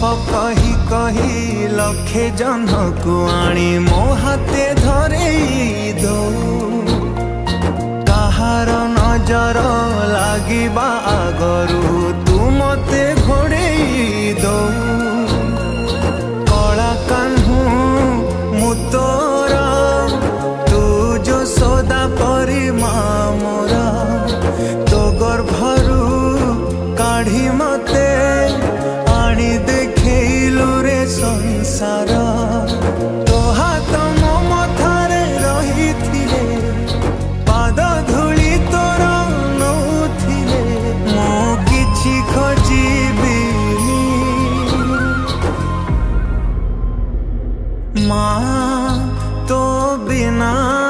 कही कही लखे जन को आनी मो हाथे धरे दो कहार नजर लागिबा आगरू तू मते घोड़े दो कला कान्हू मु तोरा तू जो सदा परी मोरा तो गर्भरू काढ़ी मते आनी देखैलु रे संसार तो हाथ मो मथारे रही थिले पाद धूली तोर नौथिले मो किछि खोजिबिनी माँ तो बिना